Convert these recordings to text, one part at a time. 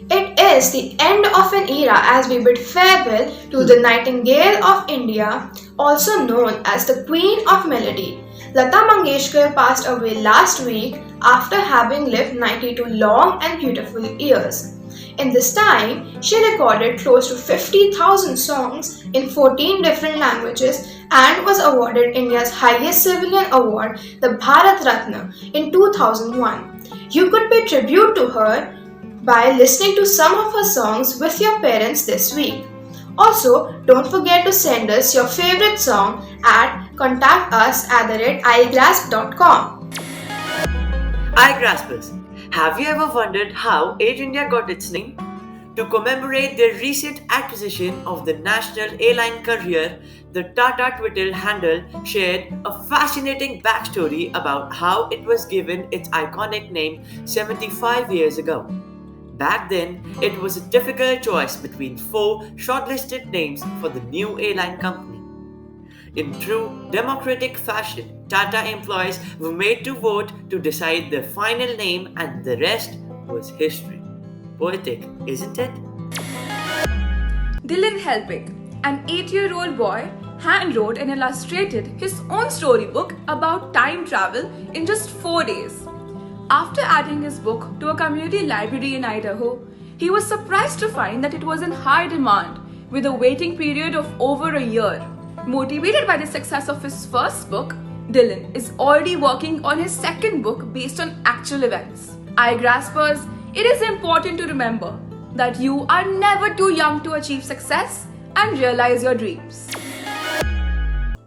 It is the end of an era as we bid farewell to the Nightingale of India, also known as the Queen of Melody. Lata Mangeshkar passed away last week after having lived 92 long and beautiful years. In this time, she recorded close to 50,000 songs in 14 different languages and was awarded India's highest civilian award, the Bharat Ratna, in 2001. You could pay tribute to her by listening to some of her songs with your parents this week. Also, don't forget to send us your favorite song at contactus@igraasp.com. Igraspers, have you ever wondered how Air India got its name? To commemorate their recent acquisition of the national airline carrier, the Tata Twitter handle shared a fascinating backstory about how it was given its iconic name 75 years ago. Back then, it was a difficult choice between four shortlisted names for the new airline company. In true democratic fashion, Tata employees were made to vote to decide their final name, and the rest was history. Poetic, isn't it? Dylan Helping, an 8-year-old boy, hand-wrote and illustrated his own storybook about time travel in just 4 days. After adding his book to a community library in Idaho, he was surprised to find that it was in high demand, with a waiting period of over a year. Motivated by the success of his first book, Dylan is already working on his second book based on actual events. Igraspers, it is important to remember that you are never too young to achieve success and realize your dreams.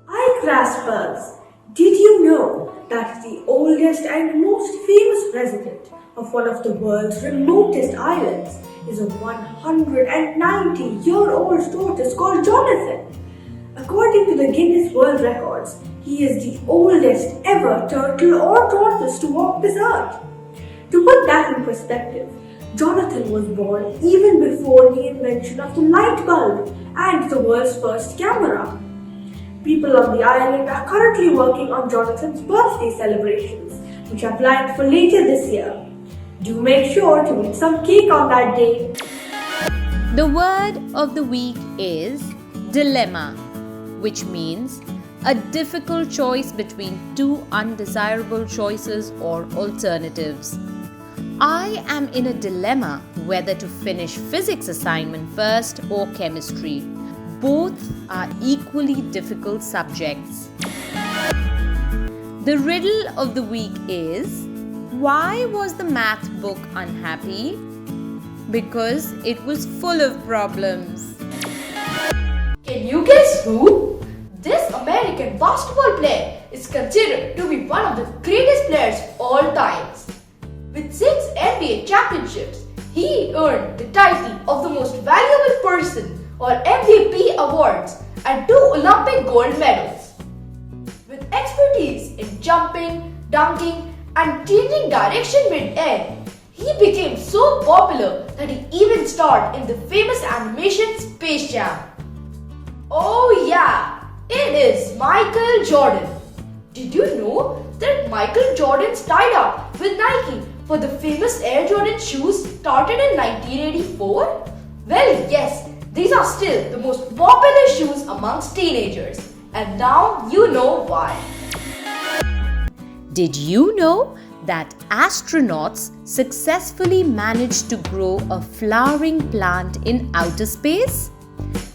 Igraspers, did you know that the oldest and most famous president of one of the world's remotest islands is a 190-year-old tortoise called Jonathan? According to the Guinness World Records, he is the oldest ever turtle or tortoise to walk this earth. To put that in perspective, Jonathan was born even before the invention of the light bulb and the world's first camera. People on the island are currently working on Jonathan's birthday celebrations, which are planned for later this year. Do make sure to eat some cake on that day. The word of the week is dilemma, which means a difficult choice between two undesirable choices or alternatives. I am in a dilemma whether to finish physics assignment first or chemistry. Both are equally difficult subjects. The riddle of the week is, why was the math book unhappy? Because it was full of problems. Can you guess who? This American basketball player is considered to be one of the greatest players of all times. With 6 NBA championships, he earned the title of the most valuable person or MVP awards and 2 Olympic gold medals. With expertise in jumping, dunking, and changing direction mid-air, he became so popular that he even starred in the famous animation Space Jam. Oh yeah, it is Michael Jordan. Did you know that Michael Jordan's tied up with Nike for the famous Air Jordan shoes started in 1984? Well, yes, these are still the most popular shoes amongst teenagers. And now you know why. Did you know that astronauts successfully managed to grow a flowering plant in outer space?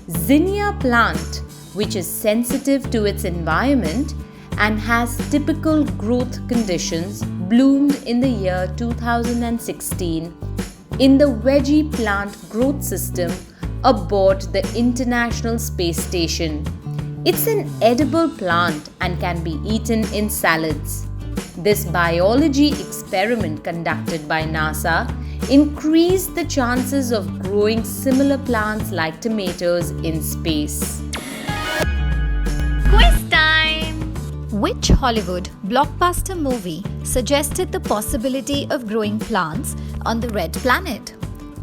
Zinnia plant, which is sensitive to its environment and has typical growth conditions, bloomed in the year 2016 in the Veggie plant growth system aboard the International Space Station. It's an edible plant and can be eaten in salads. This biology experiment conducted by NASA increased the chances of growing similar plants like tomatoes in space. Quiz time! Which Hollywood blockbuster movie suggested the possibility of growing plants on the red planet?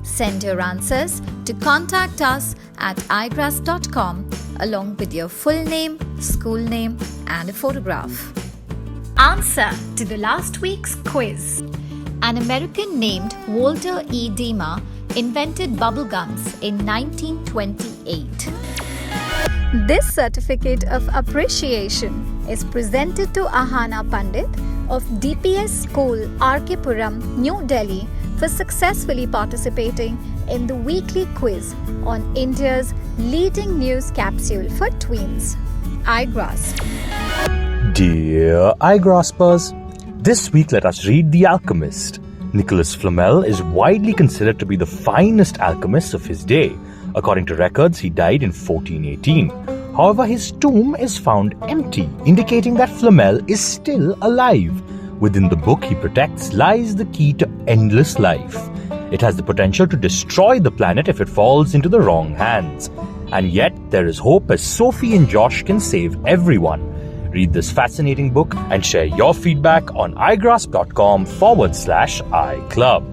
Send your answers to contact us at igraasp.com along with your full name, school name, and a photograph. Answer to the last week's quiz. An American named Walter E. Dima invented bubble gums in 1928. This certificate of appreciation is presented to Ahana Pandit of DPS School, RK Puram, New Delhi, for successfully participating in the weekly quiz on India's leading news capsule for tweens, Igraasp. Dear Igraspers, this week let us read The Alchemist. Nicholas Flamel is widely considered to be the finest alchemist of his day. According to records, he died in 1418. However, his tomb is found empty, indicating that Flamel is still alive. Within the book he protects lies the key to endless life. It has the potential to destroy the planet if it falls into the wrong hands. And yet, there is hope as Sophie and Josh can save everyone. Read this fascinating book and share your feedback on igraasp.com/iClub.